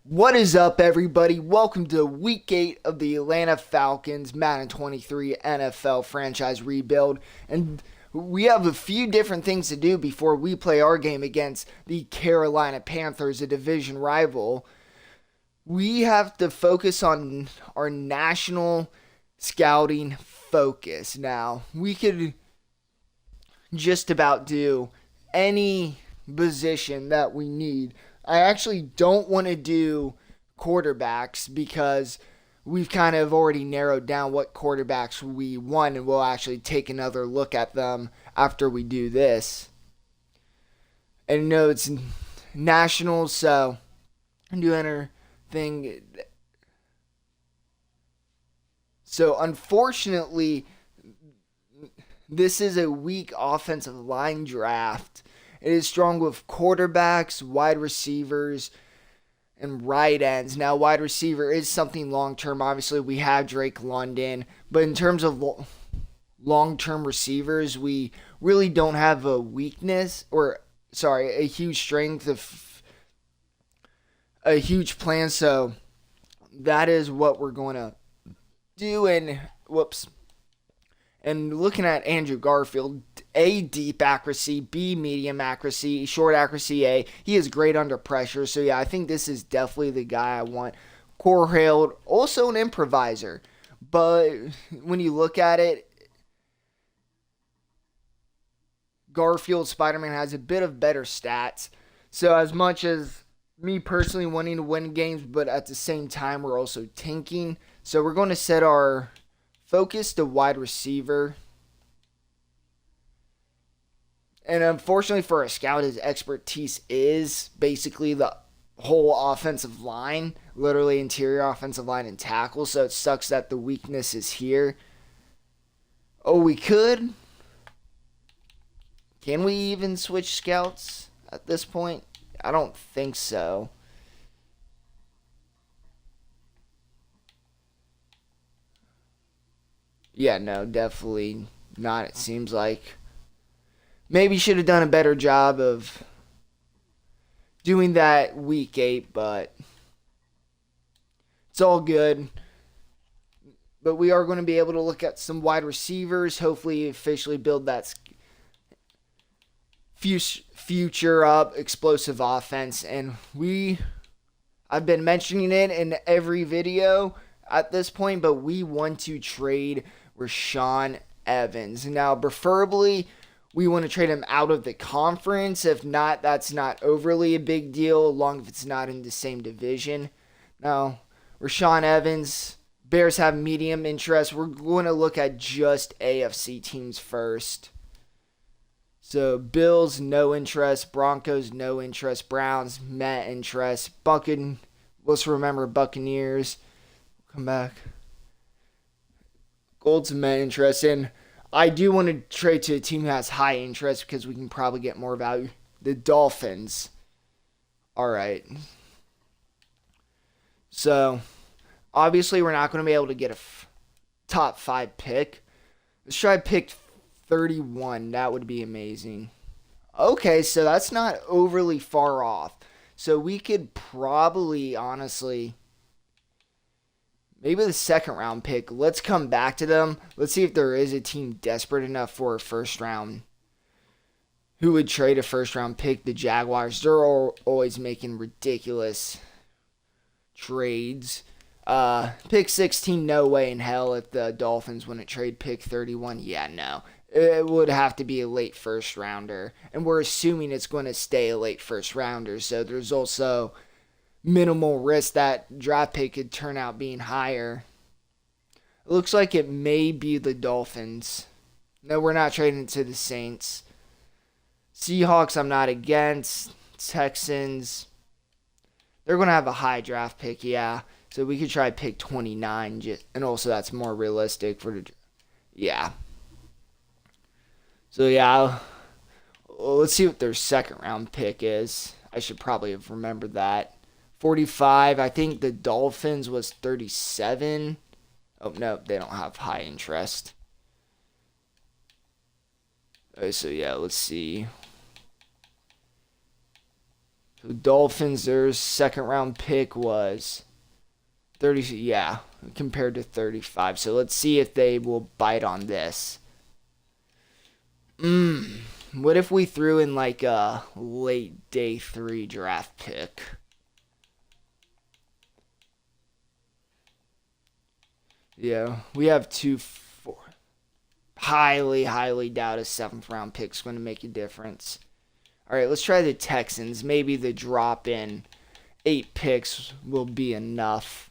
What is up, everybody? Welcome to Week 8 of the Atlanta Falcons Madden 23 NFL franchise rebuild. And we have a few different things to do before we play our game against the Carolina Panthers, a division rival. We have to focus on our national scouting focus now. We could just about do any position that we need. I actually don't want to do quarterbacks because we've kind of already narrowed down what quarterbacks we want, and we'll actually take another look at them after we do this. And no, it's national, so do anything. So unfortunately, this is a weak offensive line draft. It is strong with quarterbacks, wide receivers, and right ends. Now, wide receiver is something long term. Obviously, we have Drake London, but in terms of long term receivers, we really don't have a weakness, a huge strength of a huge plan. So that is what we're going to do. And looking at Andrew Garfield, A, deep accuracy, B, medium accuracy, short accuracy, A. He is great under pressure. So, yeah, I think this is definitely the guy I want. Corhale, also an improviser. But when you look at it, Garfield, Spider-Man has a bit of better stats. So, as much as me personally wanting to win games, but at the same time, we're also tanking. So, we're going to set our focus to wide receiver. And unfortunately for a scout, his expertise is basically the whole offensive line, literally interior offensive line and tackle. So it sucks that the weakness is here. Oh, we could. Can we even switch scouts at this point? I don't think so. Yeah, no, definitely not, it seems like. Maybe should have done a better job of doing that week 8, but it's all good. But we are going to be able to look at some wide receivers, hopefully officially build that future up explosive offense. And I've been mentioning it in every video at this point, but we want to trade Rashaan Evans. Now, preferably, we want to trade him out of the conference. If not, that's not overly a big deal, as long as it's not in the same division. Now, Rashaan Evans, Bears have medium interest. We're going to look at just AFC teams first. So, Bills, no interest. Broncos, no interest. Browns, met interest. Let's remember Buccaneers. Come back. Gold's met interest. And I do want to trade to a team who has high interest because we can probably get more value. The Dolphins. All right. So, obviously, we're not going to be able to get a top 5 pick. Let's try pick 31. That would be amazing. Okay, so that's not overly far off. So, we could probably, honestly, maybe the second round pick. Let's come back to them. Let's see if there is a team desperate enough for a first round. Who would trade a first round pick? The Jaguars. They're always making ridiculous trades. Pick 16, no way in hell. If the Dolphins wouldn't trade pick 31, yeah, no. It would have to be a late first rounder. And we're assuming it's going to stay a late first rounder. So there's also minimal risk that draft pick could turn out being higher. It looks like it may be the Dolphins. No, we're not trading to the Saints. Seahawks, I'm not against. Texans, they're going to have a high draft pick, yeah. So we could try pick 29, and also that's more realistic for the, yeah. So yeah, let's see what their second round pick is. I should probably have remembered that. 45. I think the Dolphins was 37. Oh, no, they don't have high interest. So, yeah, let's see. So Dolphins, their second round pick was 30, yeah, compared to 35. So let's see if they will bite on this. What if we threw in like a late day 3 draft pick? Yeah, we have 2-4. Highly doubt a 7th round pick's going to make a difference. All right, let's try the Texans. Maybe the drop in 8 picks will be enough.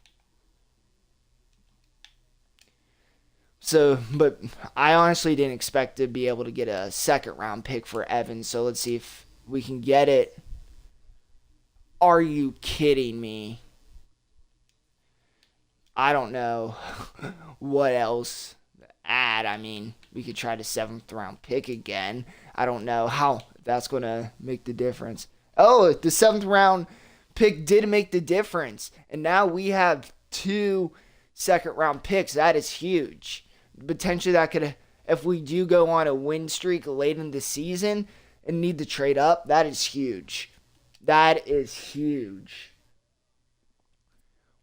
So, but I honestly didn't expect to be able to get a 2nd round pick for Evans. So let's see if we can get it. Are you kidding me? I don't know what else to add. I mean, we could try the 7th round pick again. I don't know how that's going to make the difference. Oh, the 7th round pick did make the difference. And now we have 2 2nd round picks. That is huge. Potentially that could, if we do go on a win streak late in the season and need to trade up, that is huge. That is huge.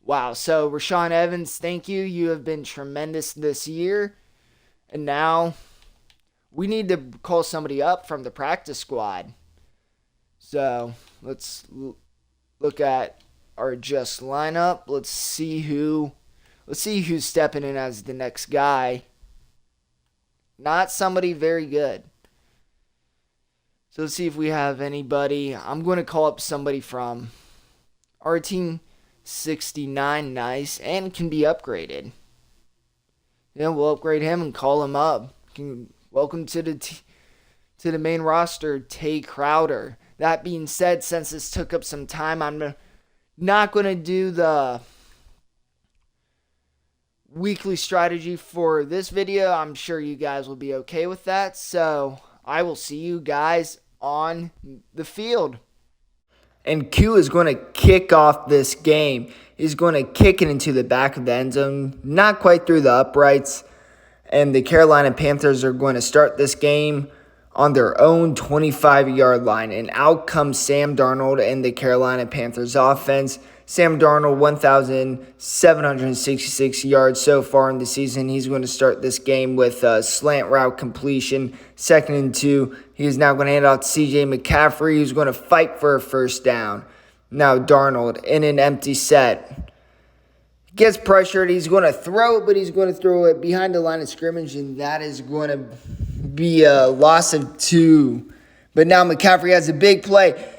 Wow, so Rashaan Evans, thank you. You have been tremendous this year. And now we need to call somebody up from the practice squad. So let's look at our just lineup. Let's see who's stepping in as the next guy. Not somebody very good. So let's see if we have anybody. I'm going to call up somebody from our team. 69, nice, and can be upgraded. Yeah, we'll upgrade him and call him up. Welcome to the main roster, Tay Crowder. That being said, since this took up some time, I'm not going to do the weekly strategy for this video. I'm sure you guys will be okay with that. So I will see you guys on the field. And Q is going to kick off this game. He's going to kick it into the back of the end zone, not quite through the uprights. And the Carolina Panthers are going to start this game on their own 25-yard line. And out comes Sam Darnold and the Carolina Panthers offense. Sam Darnold, 1,766 yards so far in the season. He's going to start this game with a slant route completion. 2nd and 2. He is now going to hand off to C.J. McCaffrey, who's going to fight for a first down. Now Darnold in an empty set. Gets pressured. He's going to throw it, but he's going to throw it behind the line of scrimmage, and that is going to be a loss of 2. But now McCaffrey has a big play.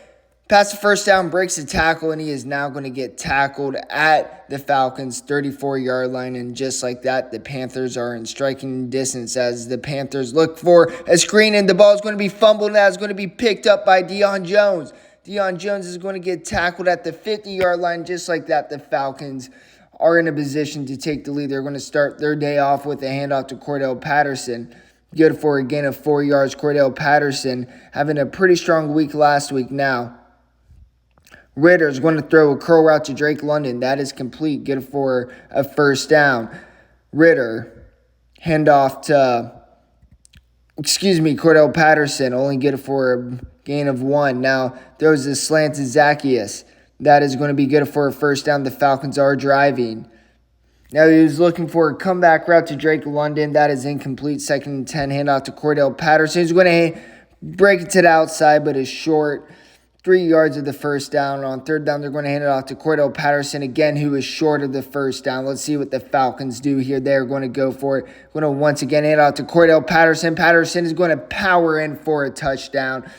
Past the first down, breaks the tackle, and he is now going to get tackled at the Falcons' 34-yard line. And just like that, the Panthers are in striking distance as the Panthers look for a screen, and the ball is going to be fumbled, and that is going to be picked up by Deion Jones. Deion Jones is going to get tackled at the 50-yard line. Just like that, the Falcons are in a position to take the lead. They're going to start their day off with a handoff to Cordell Patterson. Good for a gain of 4 yards. Cordell Patterson having a pretty strong week last week now. Ridder is going to throw a curl route to Drake London. That is complete. Good for a first down. Ridder, handoff to, Cordell Patterson. Only get it for a gain of 1. Now throws a slant to Zacchaeus. That is going to be good for a first down. The Falcons are driving. Now he was looking for a comeback route to Drake London. That is incomplete. 2nd and 10. Handoff to Cordell Patterson. He's going to break it to the outside, but is short. 3 yards of the first down. On 3rd down, they're going to hand it off to Cordell Patterson again, who is short of the first down. Let's see what the Falcons do here. They're going to go for it. Going to once again hand it off to Cordell Patterson. Patterson is going to power in for a touchdown.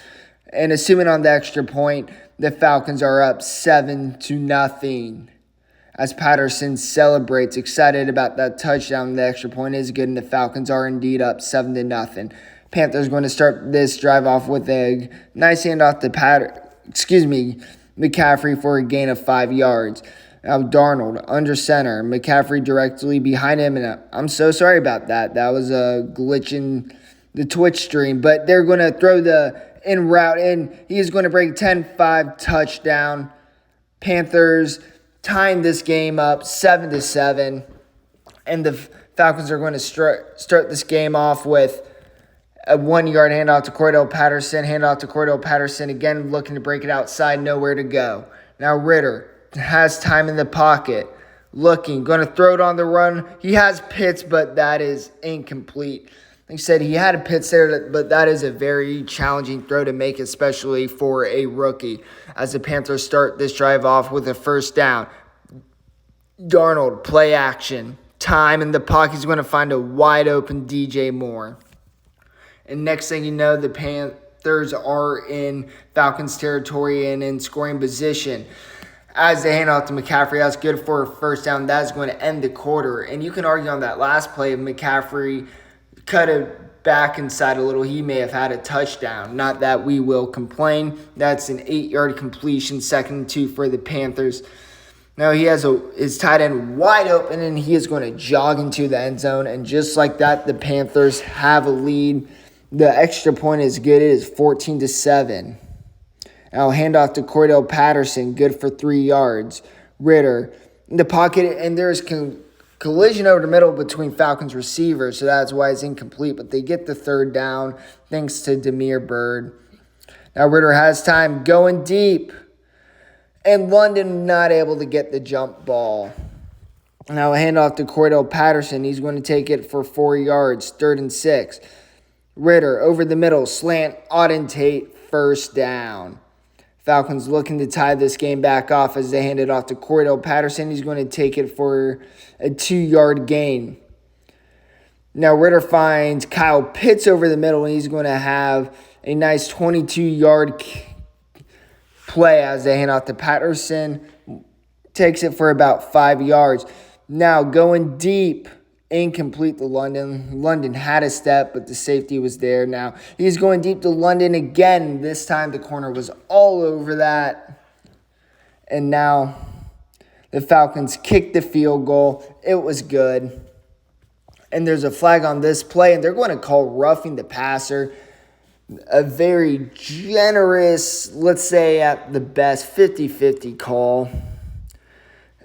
And assuming on the extra point, the Falcons are up 7-0. As Patterson celebrates, excited about that touchdown. The extra point is good, and the Falcons are indeed up 7-0. Panthers going to start this drive off with a nice handoff to McCaffrey for a gain of 5 yards. Now Darnold under center. McCaffrey directly behind him. And I'm so sorry about that. That was a glitch in the Twitch stream. But they're going to throw the in route, and he is going to break 10-5 touchdown. Panthers tying this game up 7-7. And the Falcons are going to start this game off with A 1 yard handoff to Cordell Patterson. Handoff to Cordell Patterson again, looking to break it outside. Nowhere to go. Now Ridder has time in the pocket. Looking, going to throw it on the run. He has Pitts, but that is incomplete. Like I said, he had a Pitts there, but that is a very challenging throw to make, especially for a rookie. As the Panthers start this drive off with a first down. Darnold, play action. Time in the pocket. He's going to find a wide open DJ Moore. And next thing you know, the Panthers are in Falcons territory and in scoring position. As they hand off to McCaffrey, that's good for a first down. That's going to end the quarter. And you can argue on that last play if McCaffrey cut it back inside a little, he may have had a touchdown. Not that we will complain. That's an 8-yard completion, 2nd and 2 for the Panthers. Now he has his tight end wide open, and he is going to jog into the end zone. And just like that, the Panthers have a lead. The extra point is good. It is 14-7. Now handoff to Cordell Patterson, good for 3 yards. Ridder in the pocket, and there's collision over the middle between Falcons receivers, so that's why it's incomplete. But they get the third down thanks to Demir Bird. Now Ridder has time going deep, and London not able to get the jump ball. Now a handoff to Cordell Patterson. He's going to take it for 4 yards, 3rd and 6. Ridder over the middle, slant, Auden Tate, first down. Falcons looking to tie this game back off as they hand it off to Cordell Patterson. He's going to take it for a 2-yard gain. Now Ridder finds Kyle Pitts over the middle, and he's going to have a nice 22-yard play as they hand off to Patterson. Takes it for about 5 yards. Now going deep. Incomplete to London. London had a step, but the safety was there. Now he's going deep to London again. This time the corner was all over that. And now the Falcons kicked the field goal. It was good. And there's a flag on this play, and they're going to call roughing the passer. A very generous, let's say at the best, 50-50 call.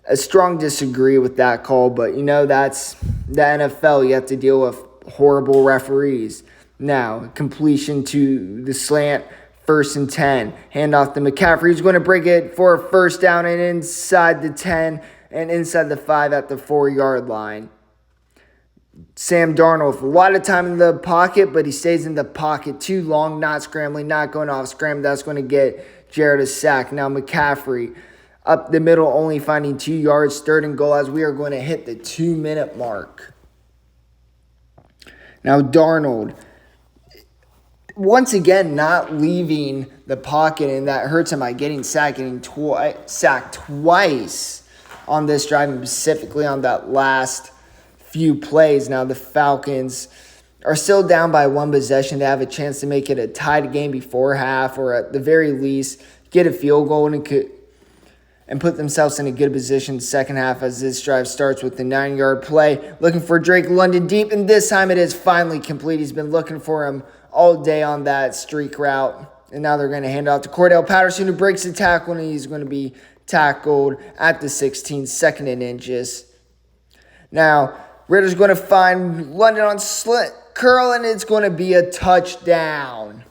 A strong disagree with that call, but that's the NFL. You have to deal with horrible referees. Now, completion to the slant, 1st and 10. Handoff to McCaffrey. He's going to break it for a first down and inside the 10 and inside the 5 at the 4-yard line. Sam Darnold with a lot of time in the pocket, but he stays in the pocket too long, not scrambling, not going off scramble. That's going to get Jared a sack. Now McCaffrey up the middle, only finding 2 yards, 3rd and goal as we are going to hit the 2-minute mark. Now Darnold, once again, not leaving the pocket, and that hurts him by getting sacked twice on this drive, and specifically on that last few plays. Now the Falcons are still down by 1 possession. They have a chance to make it a tied game before half, or at the very least get a field goal and put themselves in a good position second half as this drive starts with the 9-yard play. Looking for Drake London deep, and this time it is finally complete. He's been looking for him all day on that streak route. And now they're going to hand off to Cordell Patterson, who breaks the tackle, and he's going to be tackled at the 16, 2nd and inches. Now, Ridder's going to find London on slit curl, and it's going to be a touchdown.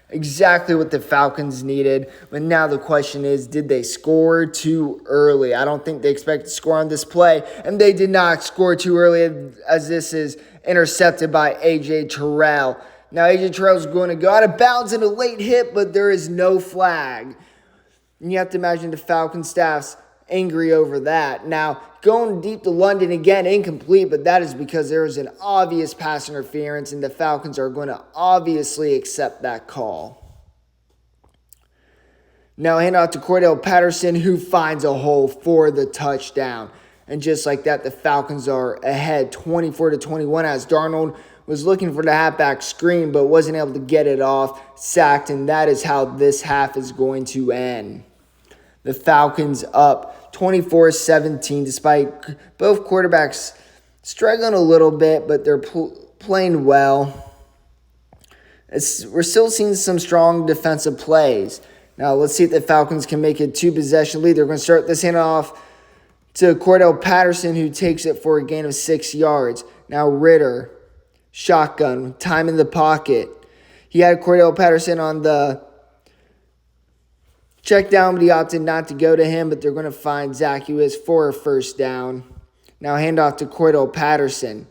Exactly what the Falcons needed. But now the question is, did they score too early? I don't think they expected to score on this play, and they did not score too early as this is intercepted by A.J. Terrell. Now A.J. Terrell's going to go out of bounds in a late hit, but there is no flag. And you have to imagine the Falcon staff's angry over that. Now, going deep to London again, incomplete, but that is because there is an obvious pass interference, and the Falcons are going to obviously accept that call. Now, hand out to Cordell Patterson, who finds a hole for the touchdown. And just like that, the Falcons are ahead 24-21 as Darnold was looking for the halfback screen but wasn't able to get it off, sacked, and that is how this half is going to end. The Falcons up 24-17 despite both quarterbacks struggling a little bit, but they're playing well. We're still seeing some strong defensive plays. Now let's see if the Falcons can make it 2-possession lead. They're going to start this handoff to Cordell Patterson, who takes it for a gain of 6 yards. Now Ridder shotgun, time in the pocket. He had Cordell Patterson on the check down, but he opted not to go to him, but they're going to find Zacchaeus for a first down. Now handoff to Cordell Patterson.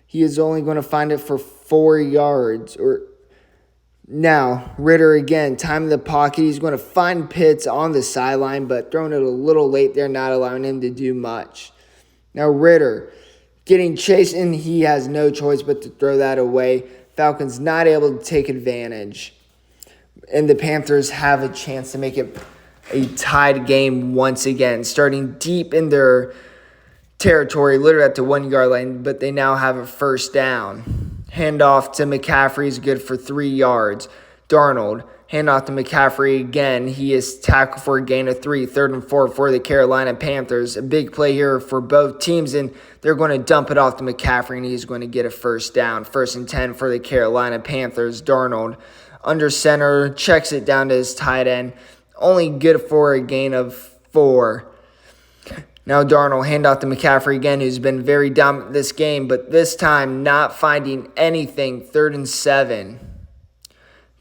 He is only going to find it for 4 yards. Now, Ridder again, time in the pocket. He's going to find Pitts on the sideline, but throwing it a little late there, not allowing him to do much. Now, Ridder getting chased, and he has no choice but to throw that away. Falcons not able to take advantage. And the Panthers have a chance to make it a tied game once again, starting deep in their territory, literally at the 1 yard line, but they now have a first down. Handoff to McCaffrey is good for 3 yards. Darnold, handoff to McCaffrey again. He is tackled for a gain of 3, 3rd and 4 for the Carolina Panthers. A big play here for both teams, and they're going to dump it off to McCaffrey, and he's going to get a first down. 1st and 10 for the Carolina Panthers. Darnold, under center, checks it down to his tight end. Only good for a gain of 4. Now Darnold, handoff to McCaffrey again, who's been very dominant this game, but this time not finding anything. 3rd and 7.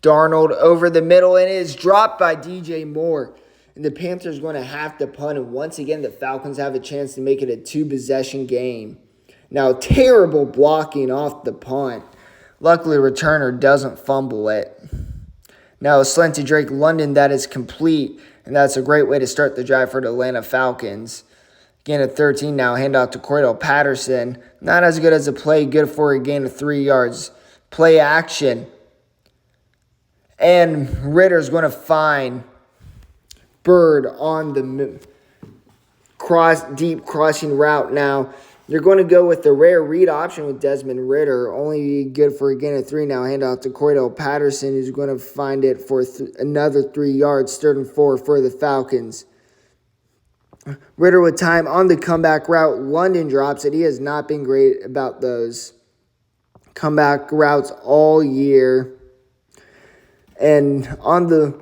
Darnold over the middle, and it is dropped by DJ Moore. And the Panthers going to have to punt, and once again the Falcons have a chance to make it a 2-possession game. Now terrible blocking off the punt. Luckily returner doesn't fumble it. Now a slant to Drake London that is complete, and that's a great way to start the drive for the Atlanta Falcons. Gain of 13 now, handoff to Cordell Patterson. Not as good as a play, good for a gain of 3 yards. Play action. And Ridder's going to find Bird on the deep crossing route now. They're going to go with the rare read option with Desmond Ridder. Only good for a gain of 3 now. Handoff to Cordell Patterson, who's going to find it for another 3 yards. 3rd and 4 for the Falcons. Ridder with time on the comeback route. London drops it. He has not been great about those comeback routes all year. And the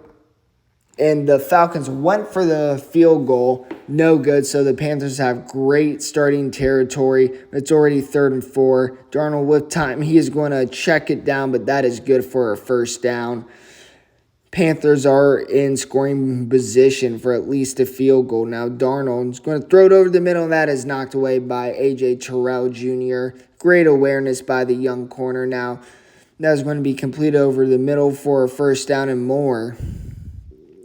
Falcons went for the field goal. No good. So the Panthers have great starting territory. It's already 3rd and 4. Darnold with time. He is going to check it down, but that is good for a first down. Panthers are in scoring position for at least a field goal. Now Darnold's going to throw it over the middle, and that is knocked away by A.J. Terrell Jr. Great awareness by the young corner. Now that is going to be completed over the middle for a first down and more.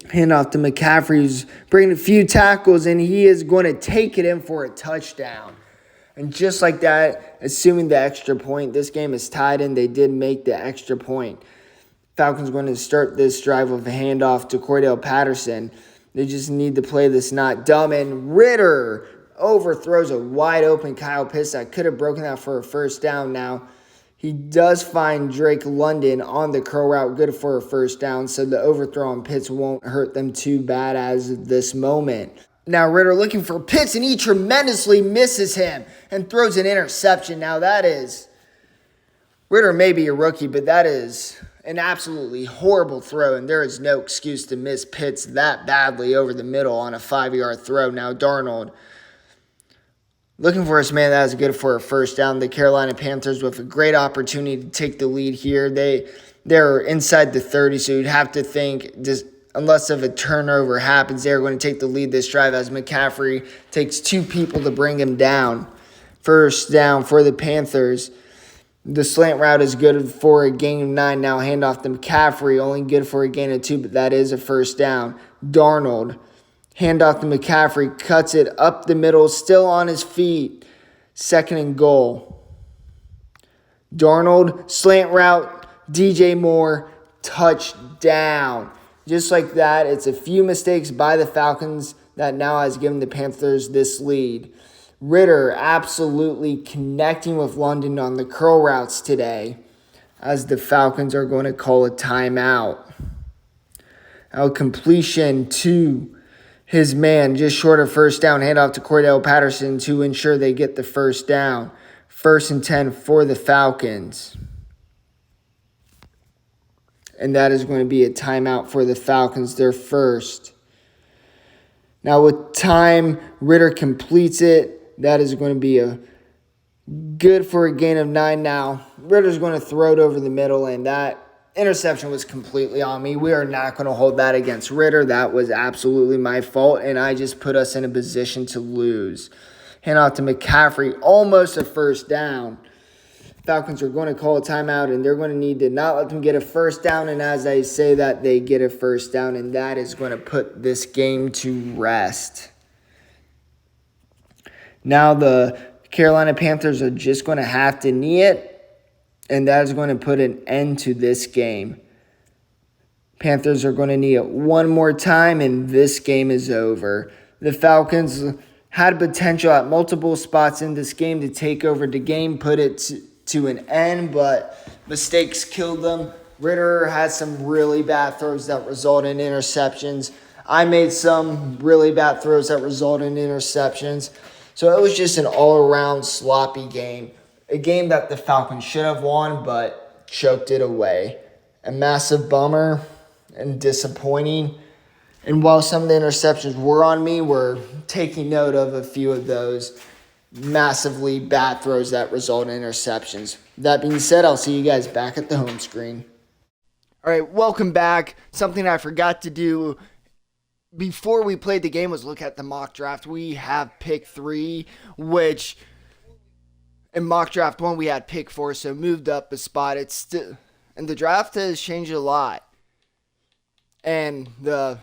Handoff to McCaffrey, who's bringing a few tackles, and he is going to take it in for a touchdown. And just like that, assuming the extra point, this game is tied, and they did make the extra point. Falcons going to start this drive with a handoff to Cordell Patterson. They just need to play this not dumb. And Ridder overthrows a wide open Kyle Pitts that could have broken that for a first down. Now he does find Drake London on the curl route, good for a first down. So the overthrow on Pitts won't hurt them too bad as of this moment. Now Ridder looking for Pitts, and he tremendously misses him and throws an interception. Now that is, Ridder may be a rookie, but that is an absolutely horrible throw, and there is no excuse to miss Pitts that badly over the middle on a 5-yard throw. Now Darnold looking for his man that is good for a first down. The Carolina Panthers with a great opportunity to take the lead here. They're inside the 30, so you'd have to think, just unless if a turnover happens, they're going to take the lead this drive as McCaffrey takes 2 people to bring him down. First down for the Panthers. The slant route is good for a gain of 9. Now handoff to McCaffrey, only good for a gain of 2, but that is a first down. Darnold, handoff to McCaffrey, cuts it up the middle, still on his feet. 2nd and goal. Darnold, slant route, DJ Moore, touchdown. Just like that, it's a few mistakes by the Falcons that now has given the Panthers this lead. Ridder absolutely connecting with London on the curl routes today as the Falcons are going to call a timeout. Now completion to his man, just short of first down. Handoff to Cordell Patterson to ensure they get the first down. 1st and 10 for the Falcons. And that is going to be a timeout for the Falcons, their first. Now with time, Ridder completes it. That is going to be a Good for a gain of 9 now. Ridder's going to throw it over the middle, and that interception was completely on me. We are not going to hold that against Ridder. That was absolutely my fault, and I just put us in a position to lose. Hand off to McCaffrey, almost a first down. Falcons are going to call a timeout, and they're going to need to not let them get a first down. And as I say that, they get a first down, and that is going to put this game to rest. Now the Carolina Panthers are just going to have to knee it, and that is going to put an end to this game. Panthers are going to knee it one more time, and this game is over. The Falcons had potential at multiple spots in this game to take over the game, put it to an end, but mistakes killed them. Ridder had some really bad throws that result in interceptions. I made some really bad throws that result in interceptions. So it was just an all-around sloppy game. A game that the Falcons should have won, but choked it away. A massive bummer and disappointing. And while some of the interceptions were on me, we're taking note of a few of those massively bad throws that result in interceptions. That being said, I'll see you guys back at the home screen. All right, welcome back. Something I forgot to do before we played the game was look at the mock draft. We have pick 3, which in mock draft 1 we had pick 4, so moved up a spot. It's still, and the draft has changed a lot. And the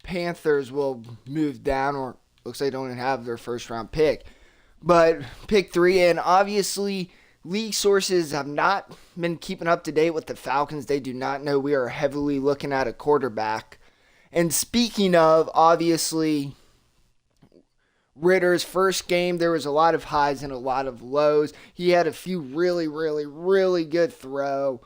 Panthers will move down, or looks like they don't even have their first round pick. But pick 3, and obviously league sources have not been keeping up to date with the Falcons. They do not know we are heavily looking at a quarterback. And speaking of, obviously, Ridder's first game, there was a lot of highs and a lot of lows. He had a few really good throw.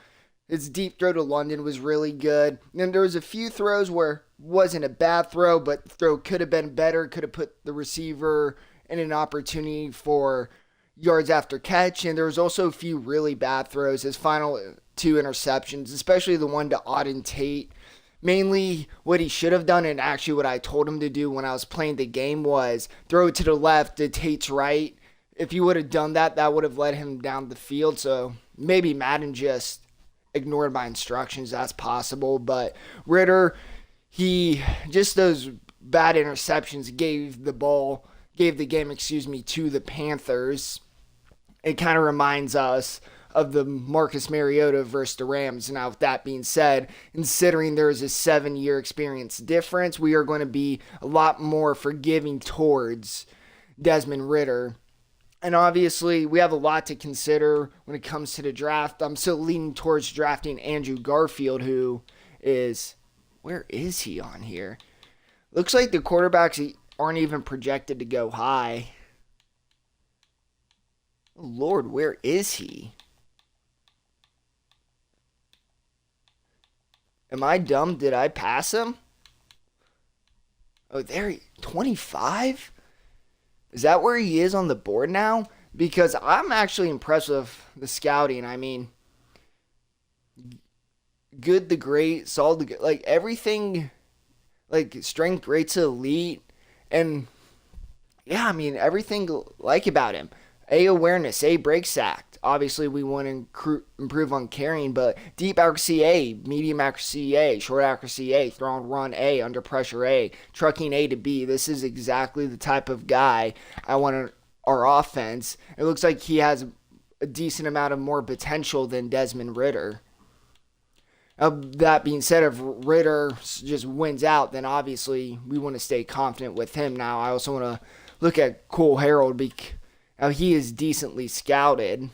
His deep throw to London was really good. And there was a few throws where it wasn't a bad throw, but the throw could have been better, could have put the receiver in an opportunity for yards after catch. And there was also a few really bad throws. His final 2 interceptions, especially the one to Auden Tate. Mainly what he should have done, and actually what I told him to do when I was playing the game, was throw it to the left to Tate's right. If he would have done that, that would have led him down the field. So maybe Madden just ignored my instructions. That's possible. But Ridder, those bad interceptions gave the game, to the Panthers. It kind of reminds us of the Marcus Mariota versus the Rams. Now, with that being said, considering there is a 7-year experience difference, we are going to be a lot more forgiving towards Desmond Ridder. And obviously, we have a lot to consider when it comes to the draft. I'm still leaning towards drafting Andrew Garfield, who is... Where is he on here? Looks like the quarterbacks aren't even projected to go high. Oh, Lord, where is he? Am I dumb? Did I pass him? Oh, there he... 25? Is that where he is on the board now? Because I'm actually impressed with the scouting. I mean, good to great, solid to good. Like, everything, like, strength great to elite. And, yeah, I mean, everything like about him. A, awareness. A, break sacked. Obviously, we want to improve on carrying, but deep accuracy A, medium accuracy A, short accuracy A, throw and run A, under pressure A, trucking A to B. This is exactly the type of guy I want in our offense. It looks like he has a decent amount of more potential than Desmond Ridder. That being said, if Ridder just wins out, then obviously we want to stay confident with him. Now, I also want to look at Cole Harold. Now, he is decently scouted.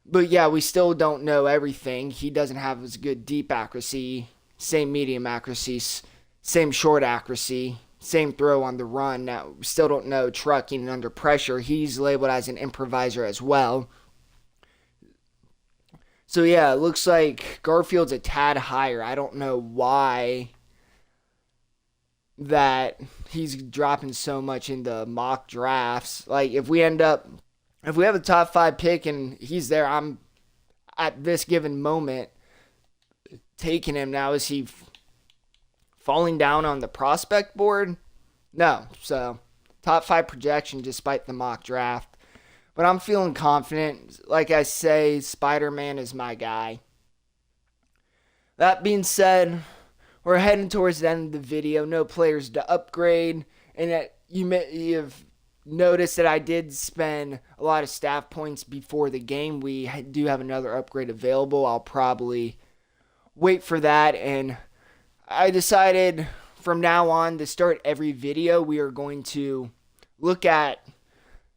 But yeah, we still don't know everything. He doesn't have as good deep accuracy, same medium accuracy, same short accuracy, same throw on the run. Now, we still don't know trucking and under pressure. He's labeled as an improviser as well. So yeah, it looks like Garfield's a tad higher. I don't know why that he's dropping so much in the mock drafts. Like, if we have a top 5 pick and he's there, I'm at this given moment taking him. Now, is he falling down on the prospect board? No. So, top 5 projection despite the mock draft. but I'm feeling confident. Like I say, Spider-Man is my guy. That being said, we're heading towards the end of the video. No players to upgrade, and you have noticed that I did spend a lot of staff points before the game. We do have another upgrade available. I'll probably wait for that, and I decided from now on to start every video, we are going to look at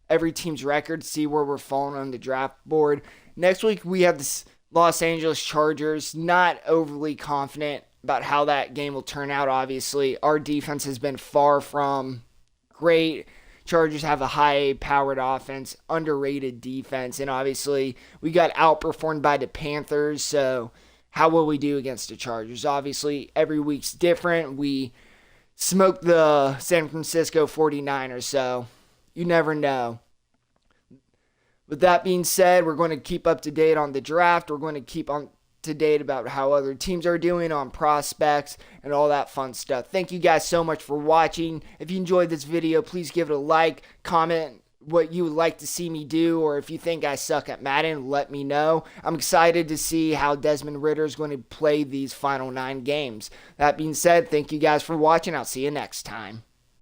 every team's record, see where we're falling on the draft board. Next week, we have the Los Angeles Chargers. Not overly confident about how that game will turn out, obviously. Our defense has been far from great. Chargers have a high-powered offense, underrated defense, and obviously we got outperformed by the Panthers, so how will we do against the Chargers? Obviously, every week's different. We smoked the San Francisco 49ers, so you never know. With that being said, we're going to keep up to date on the draft. We're going to keep on to date about how other teams are doing on prospects and all that fun stuff. Thank you guys so much for watching. If you enjoyed this video, please give it a like, comment what you would like to see me do, or if you think I suck at Madden, let me know. I'm excited to see how Desmond Ridder is going to play these final 9 games. That being said, thank you guys for watching. I'll see you next time.